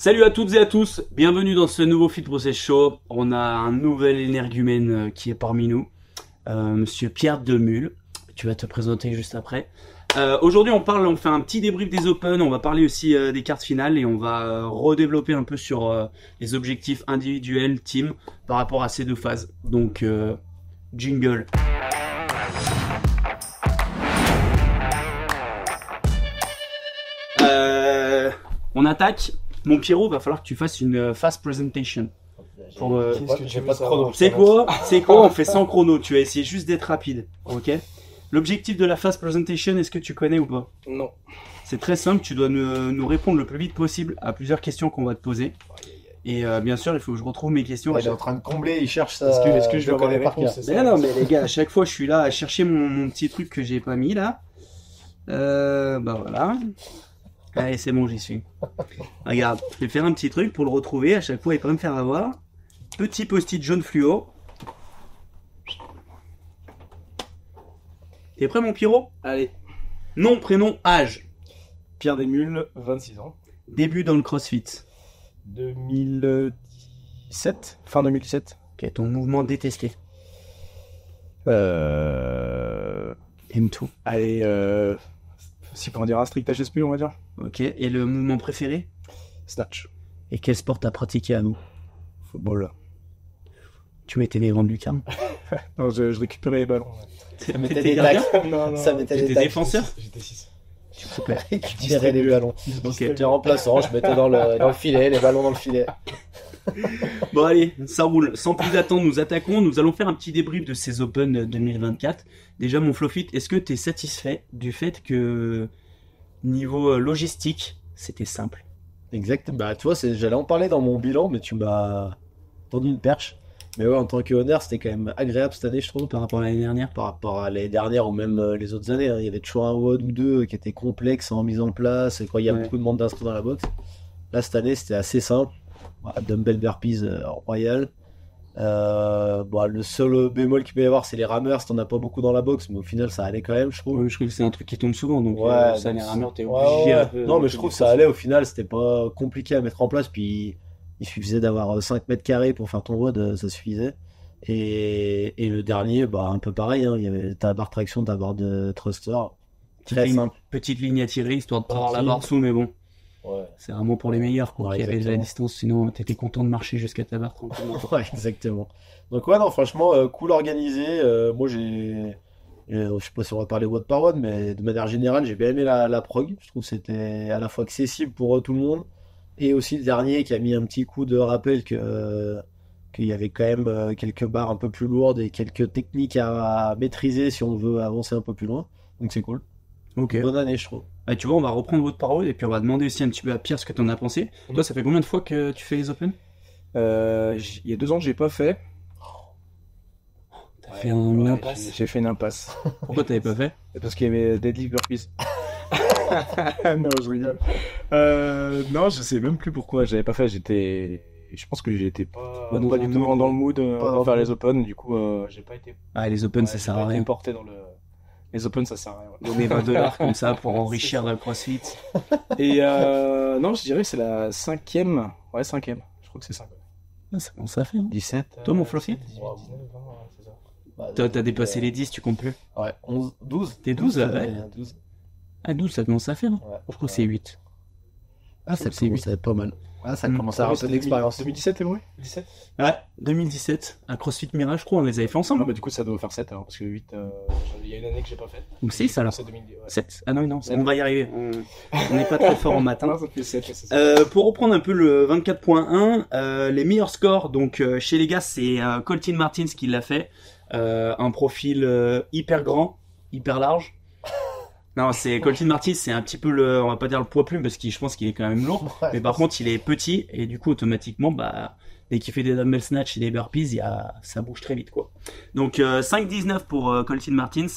Salut à toutes et à tous, bienvenue dans ce nouveau Fit Process Show. On a un nouvel énergumène qui est parmi nous, Monsieur Pierre Demule. Tu vas te présenter juste après. Aujourd'hui on fait un petit débrief des Open, on va parler aussi des cartes finales et on va redévelopper un peu sur les objectifs individuels, team, par rapport à ces deux phases. Donc, jingle. On attaque. Mon Pierrot, va falloir que tu fasses une fast presentation. J'ai pas de chrono. C'est quoi? On fait sans chrono. Tu vas essayer juste d'être rapide. Ok? L'objectif de la fast presentation, est-ce que tu connais ou pas? Non. C'est très simple. Tu dois nous répondre le plus vite possible à plusieurs questions qu'on va te poser. Et bien sûr, il faut que je retrouve mes questions. Il est en train de combler, il cherche ça. Est-ce que je vais avoir les réponses? Mais non, mais les gars, à chaque fois, je suis là à chercher mon petit truc que j'ai pas mis là. Bah voilà. Allez, c'est bon, j'y suis. Regarde, je vais faire un petit truc pour le retrouver. À chaque fois, il peut me faire avoir. Petit post-it jaune fluo. T'es prêt, mon Pierrot? Allez. Nom, prénom, âge. Pierre Desmules, 26 ans. Début dans le CrossFit. 2017. Fin 2017. Ok, ton mouvement détesté. M2. Allez, si on dire un strict HSP, on va dire. Ok, et le mouvement préféré? Snatch. Et quel sport t'as pratiqué à nous? Football. Tu mettais les grands du carme. Non, je récupérais les ballons. Ça mettait des tacs. Ça mettait des T'étais tacs. défenseur? J'étais 6. Super. Tu tirais les ballons. Ok. J'étais remplaçant, je mettais dans le filet, les ballons dans le filet. Bon allez, ça roule. Sans plus attendre, nous attaquons. Nous allons faire un petit débrief de ces Open 2024. Déjà, mon Flowfit, est-ce que tu es satisfait du fait que niveau logistique, c'était simple? Exact. Bah, tu vois, j'allais en parler dans mon bilan, mais tu m'as tendu une perche. Mais ouais, en tant que honneur, c'était quand même agréable cette année, je trouve, Par rapport à l'année dernière? par rapport à l'année dernière ou même les autres années. Il y avait toujours un WOD ou deux qui étaient complexes en mise en place et quand il y a Ouais. beaucoup de monde d'inscrits dans la box. Là, cette année, c'était assez simple. Voilà, dumbbell burpees royal. Le seul bémol qu'il peut y avoir, c'est les rameurs. T'en as pas beaucoup dans la box, mais au final, ça allait quand même, je trouve. Oui, je trouve que c'est un truc qui tombe souvent, donc Ouais, ça, donc les rameurs, t'es Ouais, obligé ouais. un peu. Non, mais je trouve que ça allait au final, c'était pas compliqué à mettre en place. Puis il suffisait d'avoir 5 mètres carrés pour faire ton WOD, ça suffisait. Et le dernier, bah, un peu pareil, hein, il y avait ta barre traction, ta barre de thruster. Très simple. Petite ligne à tirer, histoire de pas avoir la Tranquille. barre sous, mais bon, Ouais. c'est vraiment pour les meilleurs, quoi. Ouais, Qui avaient déjà la exactement. distance, sinon t'étais content de marcher jusqu'à ta barre tranquillement. Ouais, exactement. Donc ouais, non, franchement, cool organisé. Moi, je sais pas si on va parler WOD par WOD, mais de manière générale, j'ai bien aimé la prog. Je trouve que c'était à la fois accessible pour tout le monde, et aussi le dernier qui a mis un petit coup de rappel qu'il y avait quand même quelques barres un peu plus lourdes et quelques techniques à maîtriser si on veut avancer un peu plus loin. Donc c'est cool. Ok. Bonne année, je trouve. Ah, tu vois, on va reprendre votre parole et puis on va demander aussi un petit peu à Pierre ce que t'en as pensé. Toi, ça fait combien de fois que tu fais les Open? Il y a 2 ans, j'ai pas fait. T'as fait une impasse. J'ai fait une impasse. Pourquoi t'avais pas fait? Parce qu'il y avait deadlift burpees. Non, je rigole. Non, je sais même plus pourquoi j'avais pas fait. Je pense que j'étais pas Pas dans du un tout mood. dans le mood Pas dans pour faire le les Open. Du coup, j'ai pas été. Ah, les Open, ça j'ai sert pas à été rien. porté dans le. Les Open, ça sert à rien. Ouais. Donner $20 comme ça pour enrichir le CrossFit. Et non, je dirais que c'est la 5e. Ouais, 5e. Je crois que c'est 5. Ah, ça commence à faire. Hein. 17. Toi, mon Fluffy? 18, 19, 20, c'est ça. Bah, Toi, t'as dépassé les 10, tu comptes plus. Ouais, 11, 12. T'es 12, cette ouais. année, hein, 12. Ah, 12, ça commence à faire. Hein. Ouais. Je trouve que c'est 8. Ah, ça c'est commence à être pas mal. Ah, ça Mm. commence à avoir un peu d'expérience. 2017, t'es vrai 17. Ouais, 2017, à CrossFit Mirage, je crois, on les avait fait ensemble. Non, bah du coup, ça doit faire 7 alors, parce que 8, il y a une année que j'ai pas fait. Ou 6 alors. C'est 2010. Ouais. 7. Ah non, non, Sept. on va y arriver. On n'est pas très fort en maths. hein. Non, ça fait 7, c'est ça. Pour reprendre un peu le 24.1, les meilleurs scores, donc chez les gars, c'est Colton Martins qui l'a fait. Un profil hyper grand, hyper large. Non, c'est Colton Martins, c'est un petit peu on va pas dire le poids plume parce que je pense qu'il est quand même lourd. Ouais, Mais par contre, il est petit et du coup, automatiquement, bah, dès qu'il fait des dumbbell snatch et des burpees, ça bouge très vite, quoi. Donc 5,19 pour Colton Martins.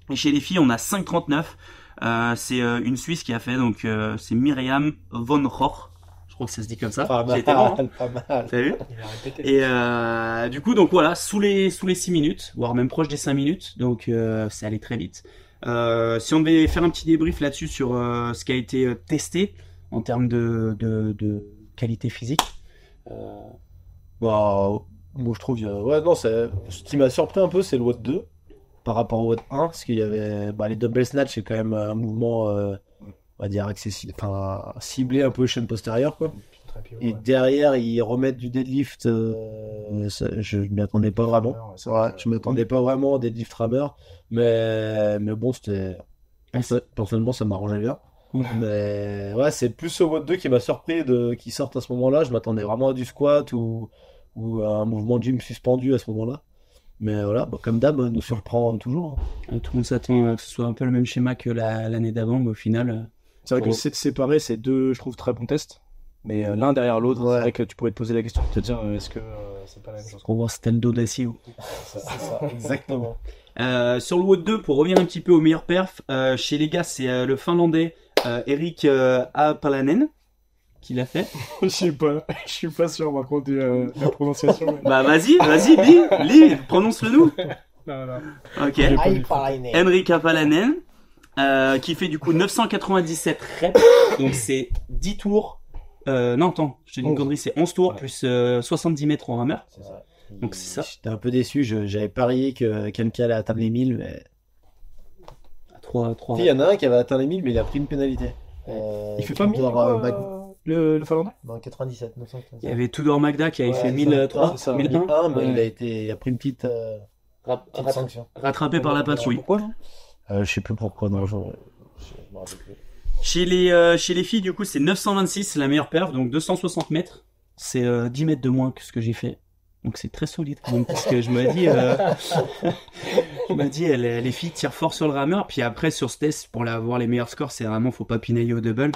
Et chez les filles, on a 5,39. C'est une Suisse qui a fait, donc c'est Myriam von Roch. Je crois que ça se dit comme ça. Pas J'ai été bon, hein. mal, pas mal. T'as vu? Il a répété. Et du coup, donc voilà, sous les 6 minutes, voire même proche des 5 minutes, donc c'est allé très vite. Si on devait faire un petit débrief là-dessus sur ce qui a été testé en termes de qualité physique. Bah, moi je trouve, ouais, non, ce qui m'a surpris un peu, c'est le WOD 2 par rapport au WOD 1, parce qu'il y avait les dumbbell snatch, c'est quand même un mouvement, on va dire, accessible, enfin, ciblé un peu chaîne postérieure, quoi. Et derrière, ils remettent du deadlift, je m'y attendais pas vraiment. C'est vrai, je m'attendais pas vraiment au deadlift rameur, mais bon, personnellement, ça m'arrangeait bien. Mais ouais, c'est plus au WOD 2 qui m'a surpris qui sortent à ce moment-là. Je m'attendais vraiment à du squat ou à un mouvement de gym suspendu à ce moment-là. Mais voilà, comme d'hab, nous surprend toujours. Tout le monde s'attend à que ce soit un peu le même schéma que l'année d'avant, mais au final. C'est vrai que séparer, c'est deux, je trouve, très bons tests. Mais l'un derrière l'autre, c'est vrai que tu pourrais te poser la question de te dire est-ce que c'est pas la même chose. Pour voir Stendo Daciu. C'est ça, exactement. Sur le WOD 2, pour revenir un petit peu au meilleur perf, chez les gars, c'est le Finlandais Erik Apalanen qui l'a fait. Je suis pas sûr par contre de la prononciation. Mais... Bah vas-y, lis, prononce-le nous. Non. Ok. Henrik Apalanen, qui fait du coup 997 reps, donc c'est 10 tours. Non, attends, je te dis une connerie, c'est 11 tours plus 70 mètres en rameur. C'est ça. Donc c'est ça. J'étais un peu déçu, j'avais parié que Kenki allait atteindre les 1000, mais... 3. Il y en a un qui avait atteint les 1000, mais il a pris une pénalité. Il fait pas 1000 le Finlandais? Non, 97, 997. Il y avait Tudor Magda qui avait fait 1003, 1001. Mais il a pris une petite sanction. Rattrapé par la patrouille. Pourquoi? Je sais plus pourquoi, non, je me rappelle plus. Chez les filles, du coup, c'est 926, c'est la meilleure perf, donc 260 mètres. C'est 10 mètres de moins que ce que j'ai fait. Donc c'est très solide quand même, parce que je me dis, les filles tirent fort sur le rameur, puis après sur ce test, pour avoir les meilleurs scores, c'est vraiment, faut pas pinailler au double,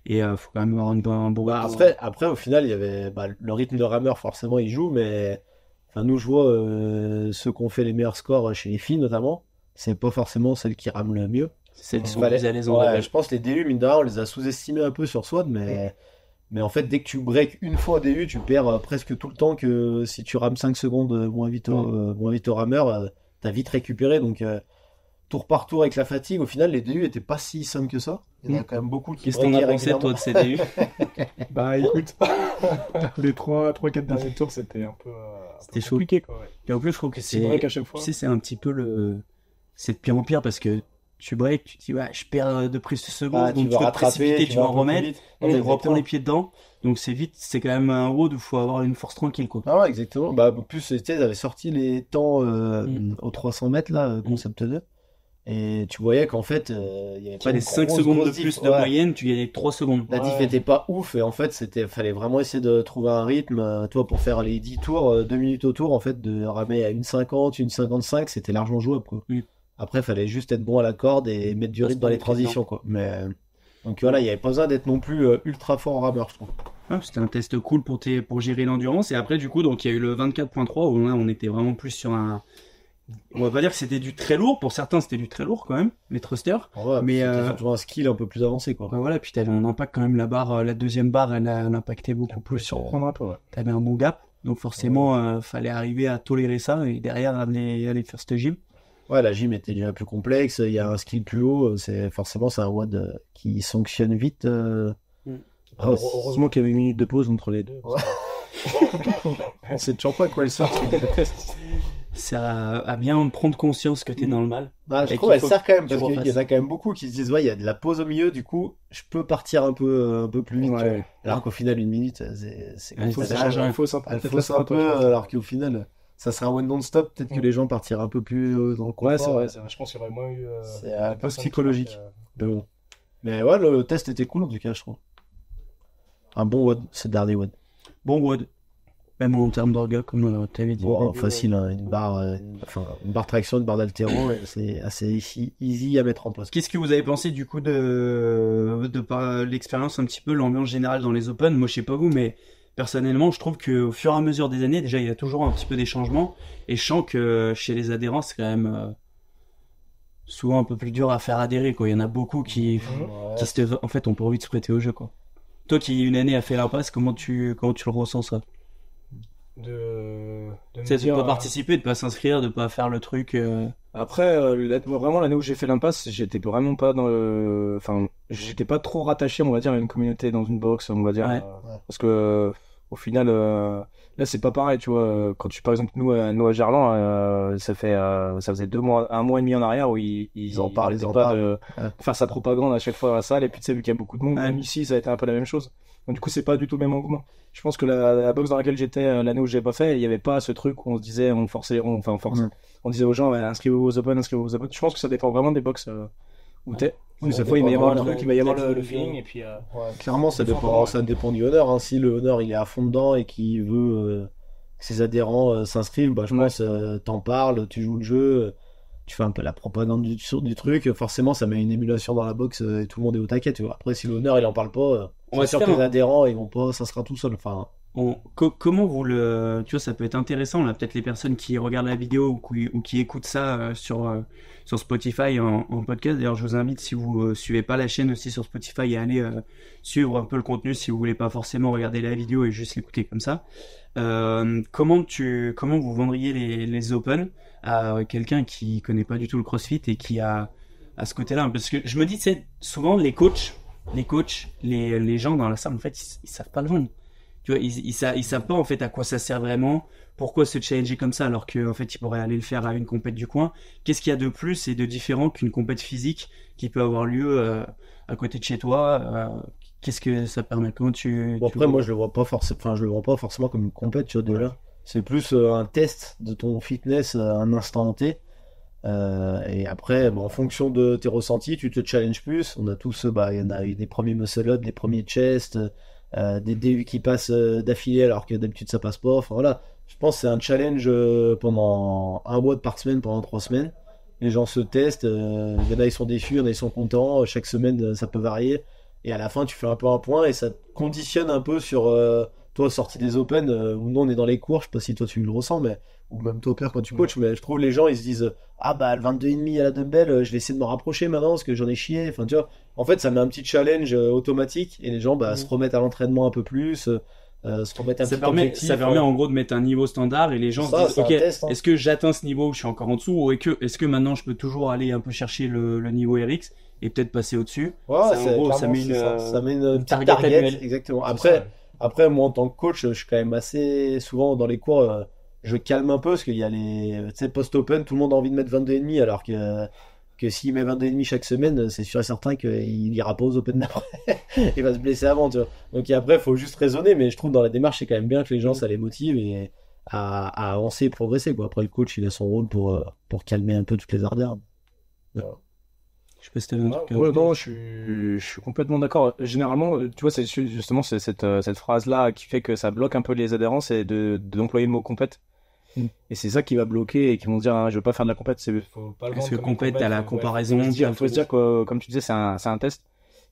et faut quand même avoir un bon... Après, au final, il y avait le rythme de rameur, forcément, il joue, mais enfin, nous, je vois ceux qui ont fait les meilleurs scores chez les filles, notamment, c'est pas forcément celles qui rament le mieux. C'est plus à l'aise en double. Je pense que les DU, mine de rien, on les a sous-estimés un peu sur SWAT, mais en fait, dès que tu breaks une fois au DU, tu perds presque tout le temps que si tu rames 5 secondes moins vite au rameur, t'as vite récupéré. Donc, tour par tour avec la fatigue, au final, les DU étaient pas si simples que ça. Il y en a quand même beaucoup qui Qu'est-ce que t'en as pensé, toi, de ces DU? Bah écoute, les 3-4 derniers tours, c'était un peu c'était chaud. Compliqué, quoi. Ouais. Et en plus, je trouve que c'est vrai qu'à chaque fois. Tu sais, c'est un petit peu c'est de pire en pire parce que tu breaks, tu te dis, ouais, je perds de prise de seconde, donc tu vas te précipiter, tu vas en remettre, tu reprends les pieds dedans. Donc c'est vite, c'est quand même un WOD où il faut avoir une force tranquille, quoi. Ah ouais, exactement. Bah, en plus, tu sais, ils avaient sorti les temps aux 300 mètres, là, concept 2. Et tu voyais qu'en fait, il y avait pas des 5 secondes de plus de moyenne, tu gagnais 3 secondes. La diff était pas ouf, et en fait, fallait vraiment essayer de trouver un rythme, toi, pour faire les 10 tours, 2 minutes au tour, en fait, de ramer à 1,50, 1,55, c'était largement jouable, quoi. Oui. Après, fallait juste être bon à la corde et mettre du rythme dans les transitions, quoi. Mais, donc voilà, il y avait pas besoin d'être non plus ultra fort en rameur, je trouve. Ouais, c'était un test cool pour gérer l'endurance, et après, du coup, donc, il y a eu le 24.3, où là, on était vraiment plus sur on va pas dire que c'était du très lourd, pour certains c'était du très lourd quand même, les thrusters. Ouais, mais c'était toujours un skill un peu plus avancé, quoi. Ouais, voilà, puis t'avais un impact quand même, la deuxième barre, elle impactait beaucoup plus. Surprendre un peu, ouais. T'avais un bon gap, donc forcément, fallait arriver à tolérer ça, et derrière aller faire cette gym. Ouais, la gym était déjà plus complexe, il y a un skill plus haut, c'est un WOD qui sanctionne vite. Heureusement qu'il y avait une minute de pause entre les deux. Ouais. On sait toujours pas à quoi elle sert. C'est à bien prendre conscience que t'es dans le mal. Ah, je trouve elle sert quand même, parce qu'il y en a quand même beaucoup qui se disent, ouais, il y a de la pause au milieu, du coup, je peux partir un peu plus vite. Ouais. Alors qu'au final, une minute, c'est ouais, elle fausse un peu, alors qu'au final, ça serait un one non-stop, peut-être que les gens partiraient un peu plus dans le confort. Ouais, c'est vrai, je pense qu'il y aurait moins eu... c'est un peu psychologique. Mais bon. Mais ouais, le test était cool, en tout cas, je trouve. Un bon WOD, c'est le dernier WOD. Bon WOD. Même en termes d'orga, comme tu avais dit. Bon, facile, hein, une barre traction, une barre d'haltéro, c'est assez easy à mettre en place. Qu'est-ce que vous avez pensé du coup de l'expérience un petit peu, l'ambiance générale dans les Open? Moi, je sais pas vous, mais personnellement, je trouve qu'au fur et à mesure des années, déjà, il y a toujours un petit peu des changements. Et je sens que chez les adhérents, c'est quand même souvent un peu plus dur à faire adhérer, quoi. Il y en a beaucoup qui en fait, ont pas envie de se prêter au jeu, quoi. Toi qui une année a fait l'impasse, comment tu le ressens, ça? De pas participer, de pas s'inscrire, de pas faire le truc. Après, moi, vraiment, l'année où j'ai fait l'impasse, j'étais vraiment pas enfin, j'étais pas trop rattaché, on va dire, à une communauté dans une box, on va dire. Ouais. Parce que, au final, là, c'est pas pareil, tu vois. Quand par exemple, nous à Gerland, ça faisait 2 mois, 1 mois et demi en arrière où Ils en parlent, ils en pas parlent. de Ouais. faire sa propagande à chaque fois à la salle. Et puis, tu sais, vu qu'il y a beaucoup de monde, Ouais. même ici, ça a été un peu la même chose. Donc, du coup, c'est pas du tout le même engouement. Je pense que la box dans laquelle j'étais l'année où j'ai pas fait, il y avait pas ce truc où on se disait, on forçait, on force. Ouais. On disait aux gens, ouais, inscrivez-vous aux Open, inscrivez-vous aux Open. Je pense que ça dépend vraiment des box où t'es. Oui, ça Des fois, il va y dépend avoir le vraiment truc, il va y avoir le de- feeling, et puis. Ouais, clairement, Des fois, ça dépend du honneur. Hein. Si le honneur il est à fond dedans et qu'il veut que ses adhérents s'inscrivent, bah, je Ouais. pense t'en parles, tu joues le jeu, tu fais un peu la propagande du truc. Forcément, ça met une émulation dans la box et tout le monde est au taquet. Tu vois. Après, si l'honneur il en parle pas, On va c'est se sûr que faire les un- adhérents ils vont pas, ça sera tout seul. Enfin, Comment vous le... Tu vois, ça peut être intéressant, là, peut-être les personnes qui regardent la vidéo ou qui écoutent ça sur Spotify en podcast. D'ailleurs, je vous invite, si vous suivez pas la chaîne aussi sur Spotify, à aller suivre un peu le contenu si vous voulez pas forcément regarder la vidéo et juste l'écouter comme ça. Comment vous vendriez les Open à quelqu'un qui connaît pas du tout le CrossFit et qui a à ce côté-là? Parce que je me dis, c'est souvent les gens dans la salle, en fait, ils savent pas le vendre. Tu vois, ils savent pas en fait à quoi ça sert vraiment, pourquoi se challenger comme ça alors qu'en fait ils pourraient aller le faire à une compète du coin. Qu'est-ce qu'il y a de plus et de différent qu'une compète physique qui peut avoir lieu à côté de chez toi? Qu'est-ce que ça permet? Comment bon, tu après, moi je le vois pas forcément, enfin, je le vois pas forcément comme une compète, tu vois, déjà. C'est plus un test de ton fitness à un instant T. Et après, bon, en fonction de tes ressentis, tu te challenges plus. On a tous, bah, il y en a eu des premiers muscle-up, des premiers chest, des DU qui passent d'affilée alors que d'habitude ça passe pas. Enfin voilà, je pense que c'est un challenge pendant un WOD par semaine, pendant 3 semaines. Les gens se testent, il y en a ils sont déçus, il y en a ils sont contents. Chaque semaine ça peut varier. Et à la fin, tu fais un peu un point et ça te conditionne un peu sur toi, sortie des Open, où nous on est dans les cours. Je sais pas si toi tu le ressens, mais ou même toi, Pierre, quand tu coaches, mais je trouve les gens ils se disent ah bah le 22,5 à la dumbbell, je vais essayer de me rapprocher maintenant parce que j'en ai chié. Enfin tu vois, en fait ça met un petit challenge automatique et les gens bah, se remettent à l'entraînement un peu plus, se remettent un petit objectif. ça permet en gros de mettre un niveau standard et les gens se Ça, disent c'est un ok, test, hein. est-ce que j'atteins ce niveau où je suis encore en dessous ou est-ce que maintenant je peux toujours aller un peu chercher le niveau RX et peut-être passer au-dessus? Ouais, Ça, en c'est gros, clairement, ça met c'est une, ça. Ça met une petite target target, annuelle. exactement. C'est Après, ça. après, moi en tant que coach, je suis quand même assez souvent dans les cours, je calme un peu parce qu'il y a les, tu sais, post-open, tout le monde a envie de mettre 22,5 alors que s'il met 22,5 chaque semaine, c'est sûr et certain qu'il ira pas aux open d'après. Il va se blesser avant, tu vois. Donc et après, il faut juste raisonner, mais je trouve dans la démarche, c'est quand même bien que les gens, ça les motive et à avancer et progresser, quoi. Après, le coach, il a son rôle pour calmer un peu toutes les ardeurs. Je sais pas si t'avais un truc à Ouais, ajouter. non, je suis complètement d'accord. Généralement, tu vois, c'est justement cette phrase-là qui fait que ça bloque un peu les adhérents, c'est d'employer le mot compète. Mm. Et c'est ça qui va bloquer et qui vont se dire, ah, je veux pas faire de la compète. Faut pas le Parce vendre que comme une compète, t'as la faut- comparaison, faut se dire que, comme tu disais, c'est un test.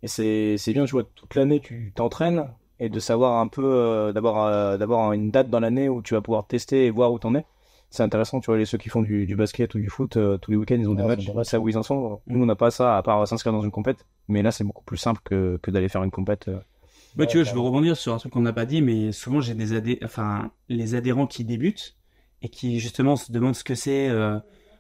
Et c'est bien, tu vois, toute l'année, tu t'entraînes et de savoir un peu, d'avoir une date dans l'année où tu vas pouvoir tester et voir où t'en es. C'est intéressant, tu vois, ceux qui font du basket ou du foot, tous les week-ends, ils ont des Ouais, matchs, c'est des ils savent où ils en sont. Nous, on n'a pas ça, à part s'inscrire dans une compète. Mais là, c'est beaucoup plus simple que d'aller faire une compète. Bah, tu vois, je veux rebondir sur un truc qu'on n'a pas dit, mais souvent j'ai enfin, les adhérents qui débutent et qui justement se demandent ce que c'est,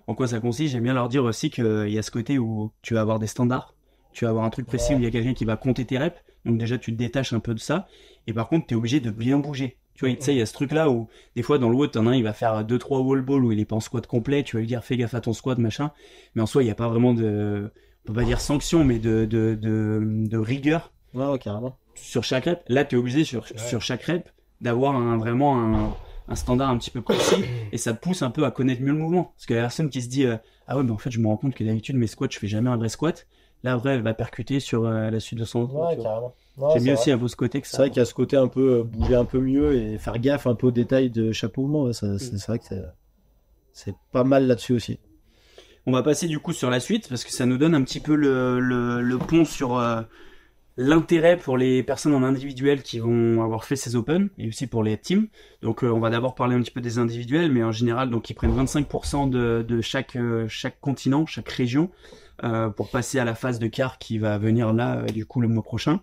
en quoi ça consiste. J'aime bien leur dire aussi qu'il y a ce côté où tu vas avoir des standards, tu vas avoir un truc précis où il y a quelqu'un qui va compter tes reps. Donc déjà, tu te détaches un peu de ça. Et par contre, tu es obligé de bien bouger. Tu vois, tu sais, il y a ce truc-là où des fois dans le WOD, t'en as un, il va faire 2-3 wall balls où il est pas en squat complet. Tu vas lui dire, fais gaffe à ton squat, machin. Mais en soi, il n'y a pas vraiment on peut pas dire sanction, mais de rigueur Ouais, ouais, carrément. sur chaque rep. Là, tu es obligé sur chaque rep d'avoir vraiment un standard un petit peu précis et ça te pousse un peu à connaître mieux le mouvement. Parce que la personne qui se dit ah ouais, mais en fait, je me rends compte que d'habitude, mes squats, je fais jamais un vrai squat. Là, après, elle va percuter sur la suite de son Ouais, tu vois. carrément. Non, J'aime c'est bien vrai. aussi un peu ce côté que C'est ça. vrai qu'il y a ce côté un peu bouger un peu mieux et faire gaffe un peu aux détails de chaque mouvement. Ouais, c'est vrai que c'est pas mal là-dessus aussi. On va passer du coup sur la suite parce que ça nous donne un petit peu le pont sur l'intérêt pour les personnes en individuel qui vont avoir fait ces Open et aussi pour les teams. Donc on va d'abord parler un petit peu des individuels, mais en général donc ils prennent 25% de chaque continent, chaque région pour passer à la phase de quart qui va venir là du coup le mois prochain,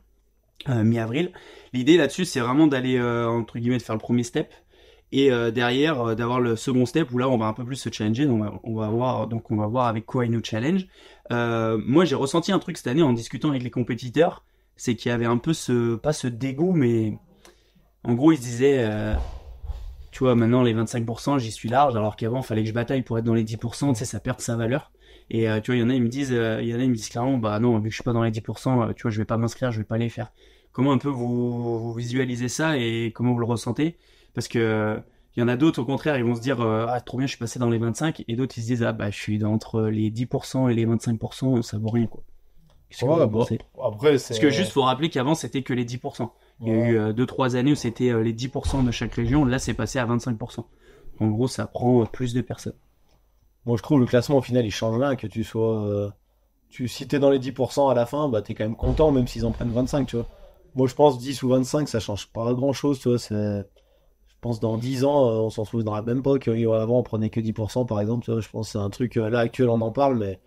mi-avril. L'idée là-dessus c'est vraiment d'aller entre guillemets de faire le premier step Et derrière, d'avoir le second step où là, on va un peu plus se challenger. Donc on va voir avec quoi il nous challenge. Moi, j'ai ressenti un truc cette année en discutant avec les compétiteurs, c'est qu'il y avait un peu pas ce dégoût, mais en gros, ils se disaient, tu vois, maintenant les 25%, j'y suis large, alors qu'avant, il fallait que je bataille pour être dans les 10%, tu sais, ça perd sa valeur. Et tu vois, il y en a, ils me disent clairement, bah non, vu que je suis pas dans les 10%, tu vois, je vais pas m'inscrire, je vais pas les faire. Comment un peu vous visualisez ça et comment vous le ressentez? Parce que il y en a d'autres, au contraire, ils vont se dire, ah, trop bien, je suis passé dans les 25, et d'autres, ils se disent, ah, bah, je suis entre les 10% et les 25%, ça vaut rien, quoi. Qu'est-ce que vous pensez? Après, c'est... Parce que juste, faut rappeler qu'avant, c'était que les 10%. Il y a eu 2-3 années où c'était les 10% de chaque région. Là, c'est passé à 25%. En gros, ça prend plus de personnes. Moi, je trouve le classement, au final, il change rien. Que tu sois... si t'es dans les 10% à la fin, bah, t'es quand même content, même s'ils en prennent 25, tu vois. Moi, je pense 10 ou 25, ça change pas grand-chose, tu vois. Je pense dans 10 ans, on s'en souviendra même pas qu'avant, on prenait que 10%, par exemple, tu vois. Je pense que c'est un truc... là, actuel, on en parle, mais...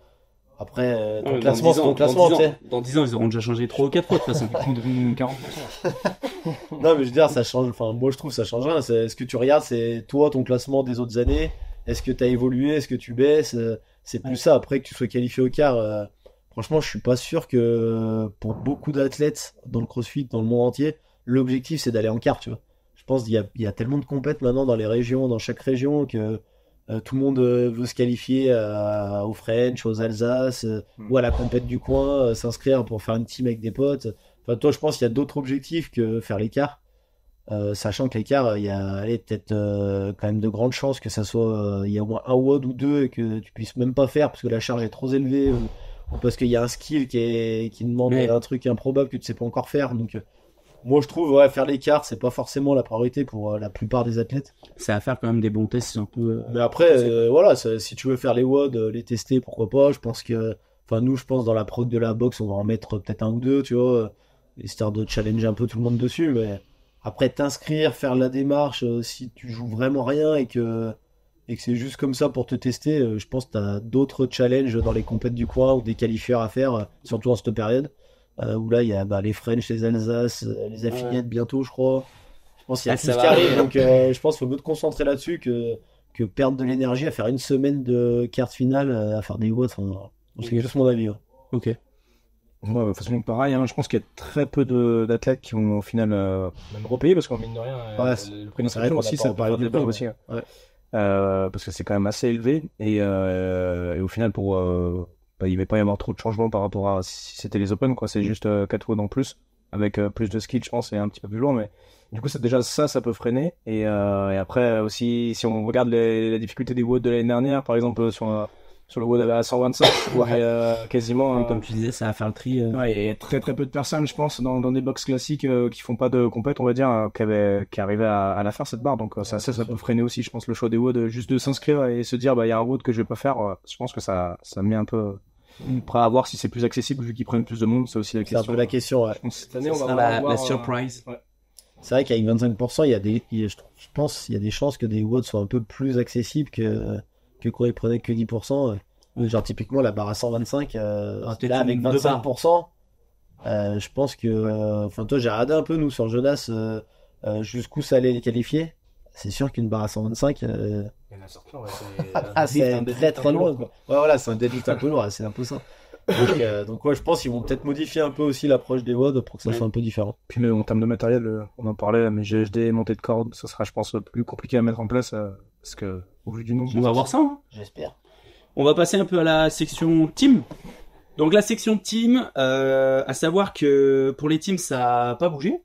Après, ton classement, c'est ton classement, tu sais. Dans 10 ans, ils auront déjà changé 3 ou 4 fois, de toute façon. On devient 40%. Non, mais je veux dire, ça change. Enfin, moi, je trouve que ça change rien. Ce que tu regardes, c'est toi, ton classement des autres années. Est-ce que tu as évolué? Est-ce que tu baisses? C'est plus ça. Après que tu sois qualifié au quart, franchement, je suis pas sûr que pour beaucoup d'athlètes dans le CrossFit, dans le monde entier, l'objectif c'est d'aller en quart, tu vois. Je pense qu'il y a tellement de compètes maintenant dans les régions, dans chaque région, que tout le monde veut se qualifier au French, aux Alsace, ou à la compète du coin, s'inscrire pour faire une team avec des potes. Enfin, toi, je pense qu'il y a d'autres objectifs que faire l'écart. Sachant que l'écart, il y a peut-être quand même de grandes chances que ça soit, il y a au moins un WOD ou deux et que tu puisses même pas faire parce que la charge est trop élevée ou parce qu'il y a un skill qui demande un truc improbable que tu sais pas encore faire. Donc, moi, je trouve, ouais, faire l'écart, c'est pas forcément la priorité pour la plupart des athlètes. C'est à faire quand même des bons tests, c'est un peu. Mais après, voilà, si tu veux faire les WOD, les tester, pourquoi pas. Je pense que, enfin, nous, je pense dans la prog de la boxe, on va en mettre peut-être un ou deux, tu vois, histoire de challenger un peu tout le monde dessus. Mais après, t'inscrire, faire la démarche, si tu joues vraiment rien et que c'est juste comme ça pour te tester, je pense que t'as d'autres challenges dans les compètes du coin ou des qualifieurs à faire, surtout en cette période. Où là, il y a les French, les Alsace, les affiliates bientôt, je crois. Je pense qu'il y a tout ce qui arrive. Donc, je pense qu'il faut mieux te concentrer là-dessus que perdre de l'énergie à faire une semaine de quart finale, à faire des WOD. Enfin, c'est juste mon avis. Ouais. Ok. Moi, de toute façon, pareil, hein, je pense qu'il y a très peu d'athlètes qui vont au final même repayer parce qu'en mine de rien, le prix d'inscription aussi, ça paraît de peur aussi. Ouais. Parce que c'est quand même assez élevé et au final, il va pas y avoir trop de changements par rapport à si c'était les Open, quoi. C'est juste 4 WOD en plus, avec plus de skill, je pense, et un petit peu plus lourd, mais du coup, c'est déjà ça peut freiner. Et après, aussi, si on regarde la difficulté des WOD de l'année dernière, par exemple, sur le WOD à 125, quasiment. Comme tu disais, ça va faire le tri. Ouais, il y a très très peu de personnes, je pense, dans des box classiques qui font pas de compète, on va dire, qui arrivaient à la faire cette barre. Donc ça peut freiner aussi, je pense, le choix des WOD, juste de s'inscrire et se dire, il y a un WOD que je vais pas faire. Je pense que ça met un peu. Après, à voir si c'est plus accessible vu qu'ils prennent plus de monde, c'est aussi la question. C'est un peu la question, ouais. Cette année, on va avoir la surprise. Ouais. C'est vrai qu'avec 25%, je pense qu'il y a des chances que des WOD soient un peu plus accessibles que quand ils prenaient que 10%. Genre, typiquement, la barre à 125, là, avec 25%, je pense que, enfin, toi, j'ai regardé un peu, nous, sur Jonas, jusqu'où ça allait les qualifier. C'est sûr qu'une barre à 125, c'est très très loin, quoi. Ouais, voilà, c'est un deadlift un peu lourd, c'est un peu ça. Donc ouais, je pense qu'ils vont peut-être modifier un peu aussi l'approche des WOD pour que ça soit un peu différent. Puis même en termes de matériel, on en parlait, mais GHD, montée de corde, ça sera, je pense, plus compliqué à mettre en place, parce que, au vu du nombre. On va voir ça, hein. J'espère. On va passer un peu à la section team. Donc la section team, à savoir que pour les teams, ça n'a pas bougé.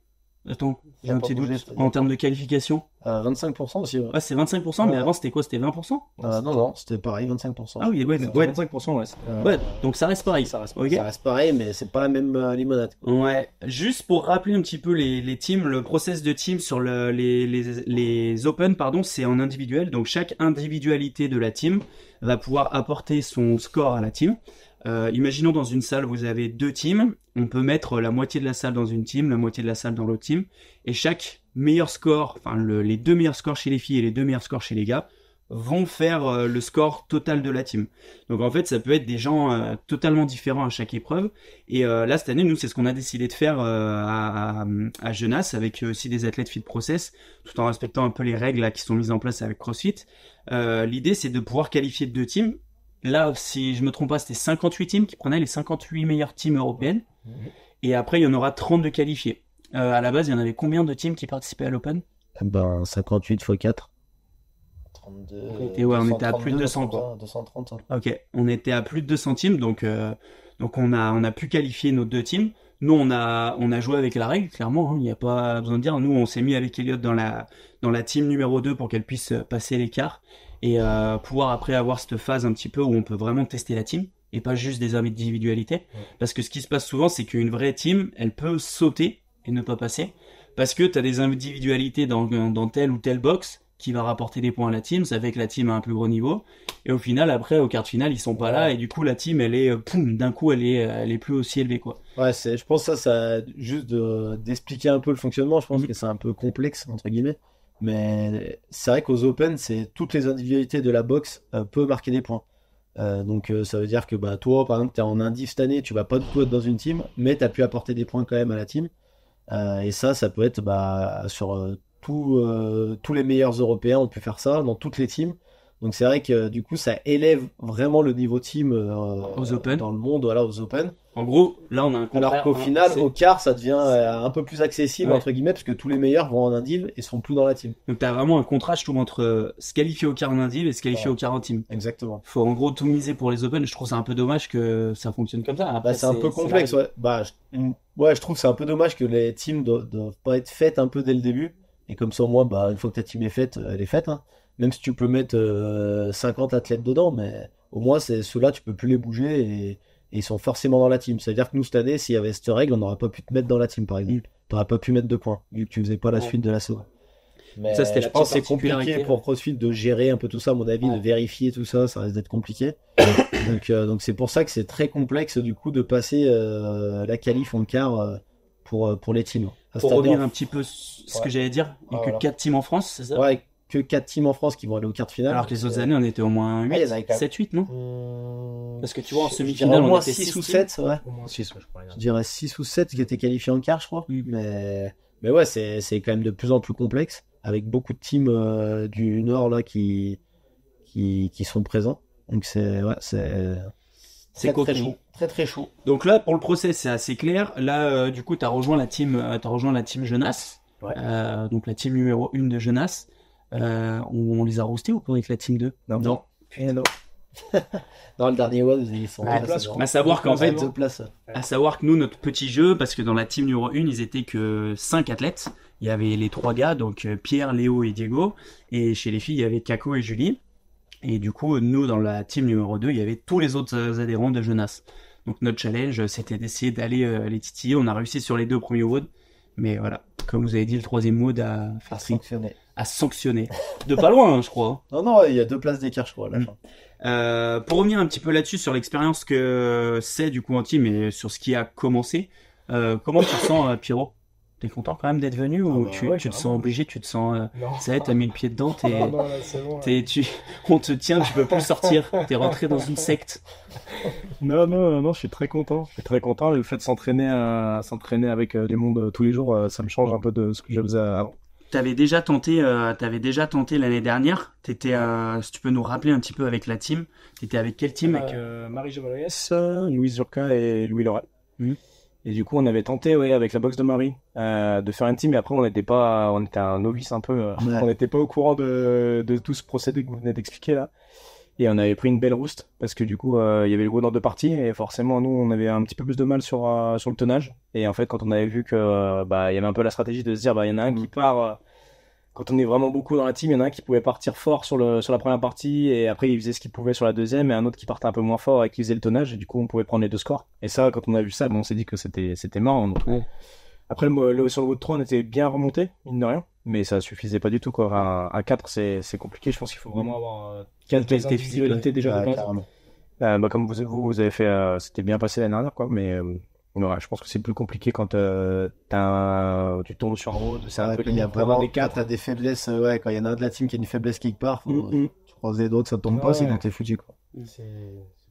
Attends, j'ai un petit doute en termes de qualification. 25% aussi, ouais. Ouais, c'est 25%, mais avant c'était quoi? C'était 20%? Non, c'était pareil, 25%. Ah oui, ouais, 25%, ouais. Ouais, donc ça reste pareil. Ça reste pareil, mais c'est pas la même limonade. Ouais, juste pour rappeler un petit peu les teams, le process de team sur les Open, pardon, c'est en individuel. Donc chaque individualité de la team va pouvoir apporter son score à la team. Imaginons dans une salle, vous avez 2 teams. On peut mettre la moitié de la salle dans une team, la moitié de la salle dans l'autre team. Et chaque meilleur score, enfin les 2 meilleurs scores chez les filles et les 2 meilleurs scores chez les gars, vont faire le score total de la team. Donc en fait, ça peut être des gens totalement différents à chaque épreuve. Et là, cette année, nous, c'est ce qu'on a décidé de faire à Genasse, avec aussi des athlètes Fit Process, tout en respectant un peu les règles là, qui sont mises en place avec CrossFit. L'idée, c'est de pouvoir qualifier 2 teams. Là, si je me trompe pas, c'était 58 teams qui prenaient les 58 meilleures teams européennes. Et après, il y en aura 30 de qualifiés. À la base, il y en avait combien de teams qui participaient à l'Open ? 58 x 4. 32. Et ouais, on était à plus de 200 quoi. 230. Ok, on était à plus de 200 teams, donc on a pu qualifier nos 2 teams. Nous, on a joué avec la règle, clairement, hein, il n'y a pas besoin de dire. Nous, on s'est mis avec Elliot dans la team numéro 2 pour qu'elle puisse passer l'écart et pouvoir après avoir cette phase un petit peu où on peut vraiment tester la team et pas juste des individualités. Parce que ce qui se passe souvent, c'est qu'une vraie team, elle peut sauter et ne pas passer parce que tu as des individualités dans telle ou telle box qui va rapporter des points à la team, ça fait que la team a un plus gros niveau, et au final, après, au quart de finale, ils sont pas là, et du coup, la team, elle est, d'un coup, elle est plus aussi élevée, quoi. Ouais, je pense que ça juste d'expliquer un peu le fonctionnement, je pense que c'est un peu complexe, entre guillemets. Mais c'est vrai qu'aux Open, c'est toutes les individualités de la boxe peuvent marquer des points. Donc ça veut dire que bah, toi, par exemple, tu es en indiv cette année, tu vas pas du tout être dans une team, mais tu as pu apporter des points quand même à la team. Et ça peut être bah, sur tous les meilleurs Européens ont pu faire ça dans toutes les teams. Donc c'est vrai que du coup ça élève vraiment le niveau team aux Open. Dans le monde, voilà, aux Open. En gros, là on a un contraire. Alors qu'au final, au quart, ça devient un peu plus accessible entre guillemets parce que tous les meilleurs vont en indiv et sont plus dans la team. Donc t'as vraiment un contraste, je trouve, entre se qualifier au quart en indiv et se qualifier au quart en team. Exactement. Faut en gros tout miser pour les Open. Je trouve ça un peu dommage que ça fonctionne comme ça. Après, bah, c'est un peu complexe, ouais. Bah, je trouve que c'est un peu dommage que les teams doivent pas être faites un peu dès le début. Et comme ça, au moins, bah, une fois que ta team est faite, elle est faite. Hein. Même si tu peux mettre 50 athlètes dedans, mais au moins, ceux-là, tu peux plus les bouger et ils sont forcément dans la team. C'est-à-dire que nous, cette année, s'il y avait cette règle, on n'aurait pas pu te mettre dans la team, par exemple. T'aurais pas pu mettre 2 points, vu que tu faisais pas la suite de la saison. Mais ça, c'était je pense que c'est compliqué pour CrossFit de gérer un peu tout ça, à mon avis, de vérifier tout ça, ça risque d'être compliqué. Donc c'est pour ça que c'est très complexe, du coup, de passer la qualif en quart pour les teams. Pour revenir un petit peu ce que j'allais dire, il n'y a que 4 teams en France, c'est ça ? Ouais, que 4 teams en France qui vont aller au quart de finale. Alors que les autres années, on était au moins 8, 7-8, non ? Parce que tu vois, en semi-finale, au on moins était 6 ou 7, ouais. Au moins 6, je crois. Je dirais 6 ou 7 qui étaient qualifiés en quart, je crois. Mais ouais, c'est quand même de plus en plus complexe, avec beaucoup de teams du Nord là qui sont présents. Donc c'est très chaud. Très très chaud. Donc là, pour le process, c'est assez clair. Là, du coup, t'as rejoint la team Genasse. Ouais. Donc la team numéro 1 de Genasse. On les a roastés ou avec la team 2 ? Non. Non, le dernier WOD, ils sont à savoir qu'en fait, à savoir que nous, notre petit jeu, parce que dans la team numéro 1, ils étaient que 5 athlètes. Il y avait les 3 gars, donc Pierre, Léo et Diego. Et chez les filles, il y avait Kako et Julie. Et du coup, nous, dans la team numéro 2, il y avait tous les autres adhérents de Genasse. Donc notre challenge, c'était d'essayer d'aller les titiller. On a réussi sur les 2 premiers WOD. Mais voilà, comme vous avez dit, le 3e WOD a sanctionné. De pas loin, hein, je crois. Non, il y a 2 places d'écart, je crois, à la fin. Pour revenir un petit peu là-dessus, sur l'expérience que c'est du coup en team et sur ce qui a commencé, comment tu te sens, Pierrot ? T'es content quand même d'être venu ou tu te sens obligé, tu te sens ça y est, t'as mis le pied dedans, on te tient, tu peux plus sortir, t'es rentré dans une secte. Non, je suis très content. Le fait de s'entraîner avec du monde tous les jours, ça me change un peu de ce que je faisais avant. T'avais déjà tenté l'année dernière. T'étais, si tu peux nous rappeler un petit peu avec la team. T'étais avec quel team? Avec Marie Jovalès, Louise Jurka et Louis Laurel. Et du coup, on avait tenté, avec la boxe de Marie, de faire une team. Mais après, on était un novice un peu. On n'était pas au courant de tout ce procédé que vous venez d'expliquer là. Et on avait pris une belle rouste parce que du coup, il y avait le WOD en 2 parties et forcément, nous, on avait un petit peu plus de mal sur le tonnage. Et en fait, quand on avait vu que, il y avait un peu la stratégie de se dire, il y en a un qui part. Quand on est vraiment beaucoup dans la team, il y en a un qui pouvait partir fort sur la première partie et après il faisait ce qu'il pouvait sur la deuxième et un autre qui partait un peu moins fort et qui faisait le tonnage et du coup on pouvait prendre les 2 scores. Et ça, quand on a vu ça, on s'est dit que c'était mort. Donc. Après sur le WOD 3, on était bien remonté, mine de rien, mais ça suffisait pas du tout quoi. À 4, c'est compliqué. Je pense qu'il faut vraiment avoir 4 individualités déjà. Comme vous avez fait, c'était bien passé l'année dernière quoi, mais je pense que c'est plus compliqué quand tu tombes sur un WOD. Il y a vraiment des 4, t'as des faiblesses. Quand il y en a un de la team qui a une faiblesse quelque part, croise les doigts que ça tombe pas, Ouais. sinon t'es foutu, quoi. C'est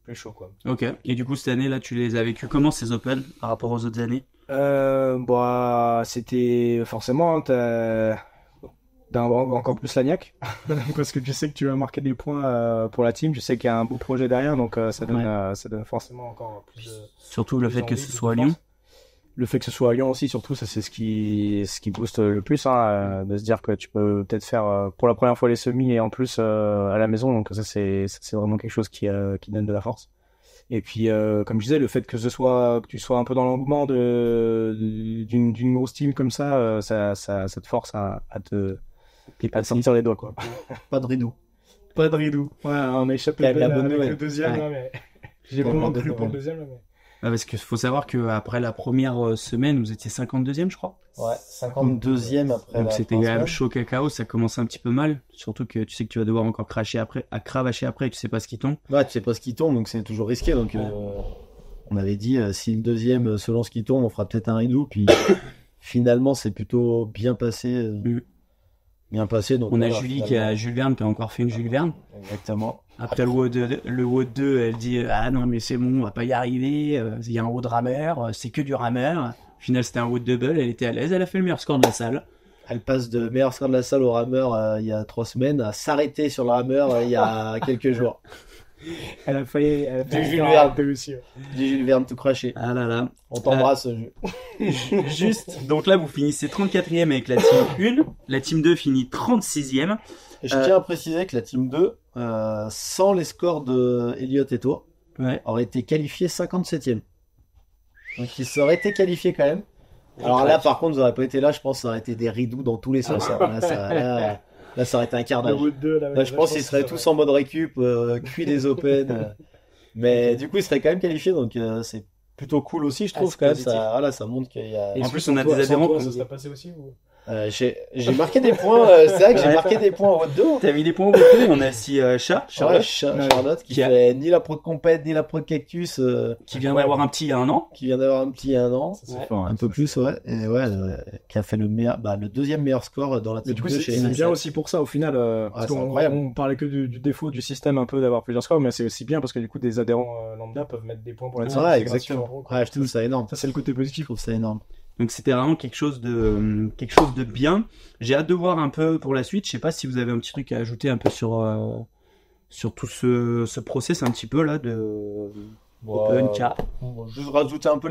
plus chaud, quoi. Ok. Et du coup, cette année, là, tu les as vécus comment ces Open par rapport aux autres années? C'était forcément, encore plus l'agnac, parce que tu sais que tu vas marquer des points pour la team, tu sais qu'il y a un beau projet derrière, donc ça donne forcément encore plus de... Surtout le plus fait que envie, ce plus soit à de Lyon. force. Le fait que ce soit à Lyon aussi, surtout, ça c'est ce qui booste le plus, hein, de se dire que tu peux peut-être faire pour la première fois les semis et en plus à la maison, donc ça c'est vraiment quelque chose qui donne de la force. Et puis comme je disais, le fait que tu sois un peu dans l'engouement d'une grosse team comme ça, ça te force à te sortir les doigts, quoi. Pas de rideau. Pas de ridou. Ouais, on a échappé Quand même la bonne avec nouvelle. le deuxième, Ouais. là, mais j'ai Quand même vraiment la bonne cru pour le nouvelle. deuxième, là, mais... Ah, parce qu'il faut savoir qu'après la première semaine, vous étiez 52e, je crois. Ouais, 52e après Donc la c'était fin quand de même semaine. chaud cacao, ça commence un petit peu mal. Surtout que tu sais que tu vas devoir encore cravacher après, tu sais pas ce qui tombe. Ouais, tu sais pas ce qui tombe, donc c'est toujours risqué. Donc, on avait dit, si le deuxième se lance qui tombe, on fera peut-être un rideau. Puis finalement, c'est plutôt bien passé. Bien passé. Donc, On a voilà, Julie finalement. Jules Verne qui a encore fait une Jules Verne. Exactement. Après le WOD 2, elle dit ah non mais c'est bon, on va pas y arriver, il y a un WOD rameur, c'est que du rameur. Au final c'était un WOD double, elle était à l'aise, elle a fait le meilleur score de la salle. Elle passe de meilleur score de la salle au rameur il y a 3 semaines à s'arrêter sur le rameur il y a quelques jours. Elle a failli Du Jules faire Verne. un peu aussi, ouais. J'ai Jules Verne tout craché. Ah là là. On t'embrasse, Jules. Juste, donc là vous finissez 34e avec la team 1, la team 2 finit 36e. Et je tiens à préciser que la team 2, sans les scores de Elliot et toi, Ouais. aurait été qualifié 57e. Donc ils auraient été qualifiés quand même. Alors là, par contre, vous n'aurez pas été là, je pense que ça aurait été des ridoux dans tous les sens. Là, ça aurait été un Le carnage. Wood 2, là, Là, je pense qu'ils seraient tous en mode récup, cuit des Open. Mais du coup, ils seraient quand même qualifiés, donc c'est plutôt cool aussi, je trouve. c'est quand même, positif. ça montre qu'il y a. En plus on a des adhérents. Ça serait passé aussi, ou... J'ai marqué des points, c'est vrai que j'ai marqué des points au dos. T'as mis des points au bout, on a aussi Chat, Charlotte qui fait ni la pro de compète, ni la pro de cactus, qui vient d'avoir un petit il y a un an. qui vient d'avoir un petit il y a 1 an. Ça, c'est Ouais. fort, hein. Un peu plus, ouais. Et ouais, qui a fait le deuxième meilleur score dans la Mais team du coup, 2 c'est chez c'est NSL. bien aussi pour ça, au final. Parce c'est qu'on incroyable. on parlait que du défaut du système un peu d'avoir plusieurs scores, mais c'est aussi bien parce que du coup, des adhérents lambda peuvent mettre des points pour la team. Ouais, c'est exactement. gratuit, en gros, quoi. Ouais, je trouve ça énorme. Ça, c'est le côté Je positif. trouve ça énorme. Donc c'était vraiment quelque chose de bien. J'ai hâte de voir un peu pour la suite. Je sais pas si vous avez un petit truc à ajouter un peu sur tout ce process un petit peu là de Open K. Juste rajouter un peu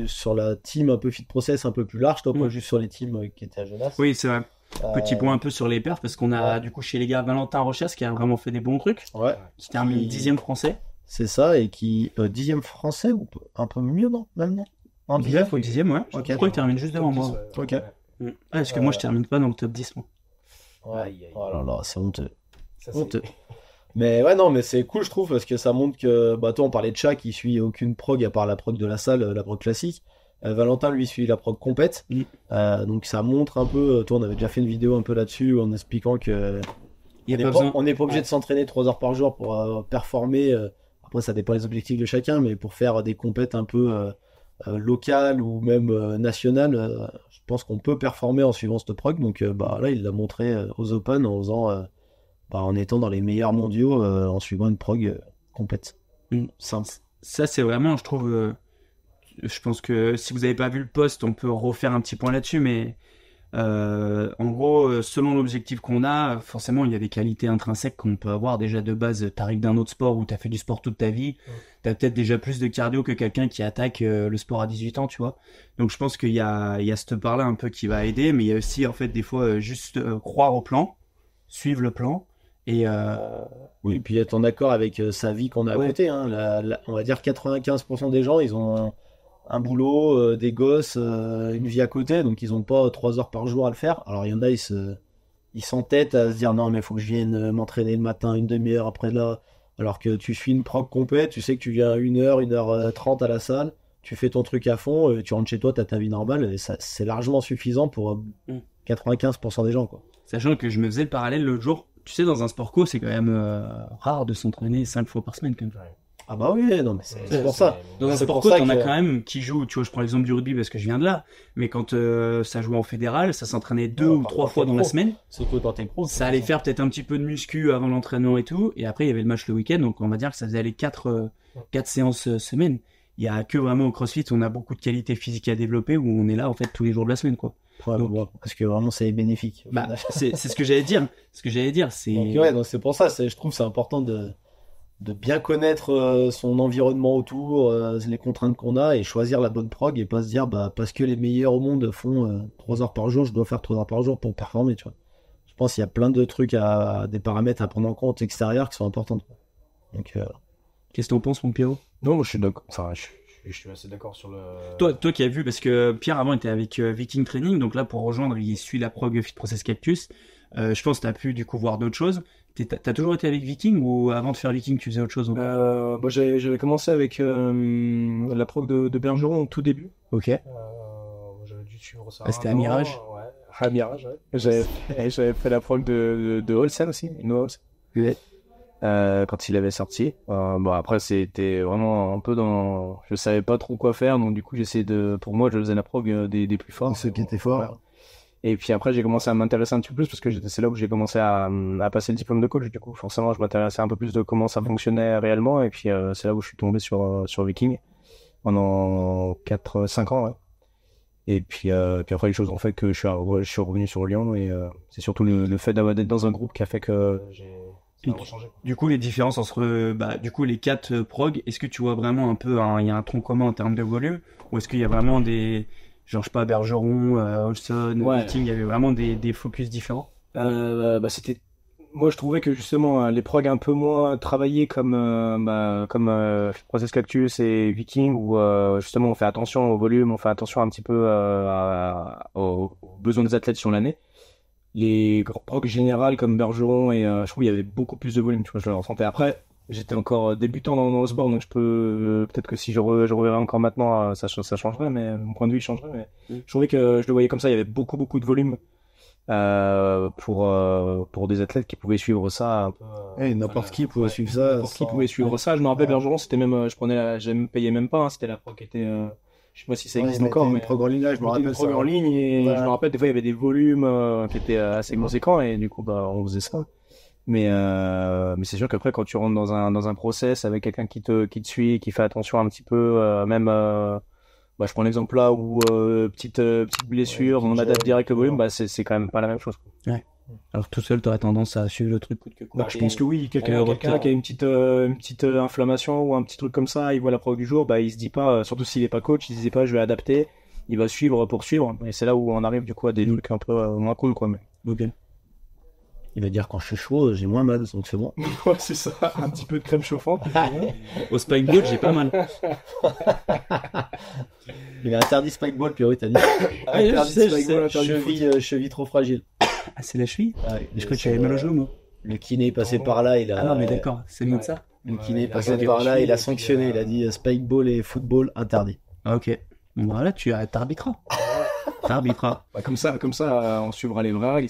sur la team un peu fit process un peu plus large, toi, pas Mm. juste sur les teams qui étaient à Genasse. Oui, c'est vrai. Petit Euh, point un peu sur les perfs parce qu'on a du coup chez les gars Valentin Rochas qui a vraiment fait des bons trucs, Ouais, qui termine Qui- 10e français. c'est ça, et qui 10e français ou un peu mieux, non? Même non? En 10e, Faut 10e, ouais. Ok. Je crois qu'il termine juste devant moi. Ok. Ah, parce que moi je termine pas dans le top 10 moi. Ouais. Aïe, aïe. Oh là là, c'est honteux. Ça, c'est- Honteux. Mais ouais, non, mais c'est cool, je trouve, parce que ça montre que, bah, toi, on parlait de Chat qui suit aucune prog à part la prog de la salle, la prog classique. Valentin, lui, suit la prog compète. Mm. Donc ça montre un peu, toi, on avait déjà fait une vidéo un peu là-dessus en expliquant que Il y a pas besoin. on n'est pas obligé de s'entraîner 3 heures par jour pour performer. Après, ça dépend des objectifs de chacun, mais pour faire des compètes un peu locales ou même nationales, je pense qu'on peut performer en suivant cette prog. Donc bah, là, il l'a montré aux Open en faisant, en étant dans les meilleurs mondiaux en suivant une prog complète. Mm. Simple. Ça c'est vraiment, je trouve. Je pense que si vous n'avez pas vu le post, on peut refaire un petit point là-dessus, mais en gros, selon l'objectif qu'on a, forcément, il y a des qualités intrinsèques qu'on peut avoir déjà de base. T'arrives d'un autre sport où t'as fait du sport toute ta vie, t'as peut-être déjà plus de cardio que quelqu'un qui attaque le sport à 18 ans, tu vois. Donc je pense qu'il y a cette part-là un peu qui va aider, mais il y a aussi en fait des fois juste croire au plan, suivre le plan et Oui, et puis être en accord avec sa vie qu'on a à Ouais. côté. Hein. On va dire 95% des gens, ils ont un boulot, des gosses, une vie à côté, donc ils ont pas 3 heures par jour à le faire. Alors il y en a, ils s'entêtent à se dire non, mais faut que je vienne m'entraîner le matin une demi-heure après là. Alors que tu suis une prog compète, tu sais que tu viens 1 heure, 1h30 à la salle, tu fais ton truc à fond, tu rentres chez toi, t'as ta vie normale, et ça, c'est largement suffisant pour 95% des gens, quoi. sachant que je me faisais le parallèle l'autre jour. Tu sais, dans un sport co, c'est quand même rare de s'entraîner 5 fois par semaine quand même. Ah bah oui, non, mais c'est pour ça. Dans un C'est sport pour co, ça t'en as que- quand même qui jouent, tu vois, je prends l'exemple du rugby parce que je viens de là, mais quand ça jouait en fédéral, ça s'entraînait 2 ou 3 fois dans la semaine. C'est que quand t'es pro. Ça allait faire peut-être un petit peu de muscu avant l'entraînement et tout, et après il y avait le match le week-end, donc on va dire que ça faisait aller 4 séances semaine. Il y a que vraiment au CrossFit, on a beaucoup de qualités physiques à développer où on est là en fait tous les jours de la semaine, quoi. Ouais, Donc- bon, parce que vraiment, c'est bénéfique. Bah, c'est ce que j'allais dire. Ce que j'allais dire, c'est Donc, ouais, donc c'est pour ça, je trouve que c'est important de bien connaître son environnement autour, les contraintes qu'on a et choisir la bonne prog et pas se dire bah parce que les meilleurs au monde font 3 heures par jour, je dois faire 3 heures par jour pour performer, tu vois. Je pense qu'il y a plein de trucs des paramètres à prendre en compte extérieurs qui sont importants. Donc qu'est-ce que t'en penses, mon Pierrot? Non, moi, je suis d'accord. Enfin, je suis assez d'accord sur le. Toi qui as vu, parce que Pierre avant était avec Viking Training, donc là pour rejoindre, il suit la prog Fit Process Cactus. Je pense que t'as pu du coup voir d'autres choses. T'as toujours été avec Viking ou avant de faire Viking tu faisais autre chose? Bah, j'avais commencé avec la prog de Bergeron au tout début. Ok. J'avais dû suivre ça. Ah, c'était à Mirage? Ouais. À Mirage, ouais. J'avais fait la prog de Olsen aussi, Noah Olsen. Ouais. Quand il avait sorti. Bon, après, c'était vraiment un peu dans. Je savais pas trop quoi faire, donc du coup, j'essayais de. Pour moi, je faisais la prog des plus forts. ceux qui étaient forts. Voilà. Et puis après, j'ai commencé à m'intéresser un petit peu plus parce que c'est là où j'ai commencé à passer le diplôme de coach. Du coup, forcément, je m'intéressais un peu plus de comment ça fonctionnait réellement. Et puis, c'est là où je suis tombé sur Viking pendant 4-5 ans. Ouais. Et puis après, les choses ont fait que je suis revenu sur Lyon. Et c'est surtout le fait d'être dans un groupe qui a fait que ça a changé. Du coup, les différences entre du coup, les 4 prog, est-ce que tu vois vraiment un peu, il y a un tronc commun en termes de volume, ou est-ce qu'il y a vraiment des, genre, je sais pas, Bergeron, Olson, Ouais. Viking, il y avait vraiment des focus différents? C'était. Moi, je trouvais que justement, les progs un peu moins travaillés comme Process Cactus et Viking, où justement on fait attention au volume, on fait attention un petit peu aux besoins des athlètes sur l'année. Les grands progs générales comme Bergeron et je trouve qu'il y avait beaucoup plus de volume, tu vois, je le ressentais. Après, j'étais encore débutant dans le sport, donc je peux peut-être que si je reverrais encore maintenant, ça changerait, mais mon point de vue changerait. Mais je trouvais que je le voyais comme ça, il y avait beaucoup de volume. Pour des athlètes qui pouvaient suivre ça un peu, N'importe qui pouvait suivre ça. n'importe qui pouvait suivre ça. Je me rappelle Bergeron, c'était même je payais même pas, hein, c'était la pro qui était je sais pas si ça existe encore, mais une prog en ligne, là, je me c'était une rappelle prog ça. en ligne et Ouais. je me rappelle des fois il y avait des volumes qui étaient assez conséquents et du coup bah on faisait ça. Mais c'est sûr qu'après quand tu rentres dans un process avec quelqu'un qui te suit, qui fait attention un petit peu, même bah, je prends l'exemple là où petite blessure, Ouais, on qui adapte gère, direct le volume, bah c'est quand même pas la même chose. Alors tout seul, t'aurais tendance à suivre le truc coûte que coûte. Bah, je pense que oui, quelqu'un qui a une petite inflammation ou un petit truc comme ça, il voit la prog du jour, bah il se dit pas, surtout s'il est pas coach, il se dit pas je vais adapter, il va suivre pour suivre, et c'est là où on arrive du coup à des trucs un peu moins cool quoi. Mais... Ok. Il va dire quand je suis chaud, j'ai moins mal, donc c'est bon. Ouais, c'est ça, un petit peu de crème chauffante. Au spike ball, j'ai pas mal. Il a interdit spikeball, puis oui, t'as dit. Ah, je Interdit sais, spikeball, je sais. cheville trop fragile. Ah, c'est la cheville? Ouais, Je crois que tu avais mal au genou, moi. Le kiné est passé par là, il a. Ah non, mais d'accord, c'est mieux que ça. Le kiné est il a passé regardé par la là, cheville, il a et puis, sanctionné, il a dit spikeball et football interdit. Ah, ok. Bon, voilà, t'arbitras. T'arbitras. Bah, comme ça, on suivra les vraies règles,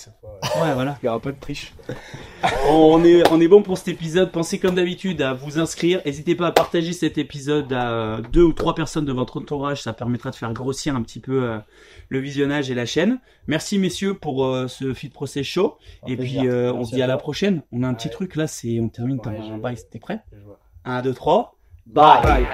Ouais, voilà. il y aura pas de triche. On est bon pour cet épisode. Pensez comme d'habitude à vous inscrire. N'hésitez pas à partager cet épisode à 2 ou 3 personnes de votre entourage. Ça permettra de faire grossir un petit peu le visionnage et la chaîne. Merci messieurs pour ce Fit Process Show. Et puis on se dit à la prochaine. On a un petit truc là, on termine. T'as un bail, t'es prêt? 1, 2, 3. Bye. Bye.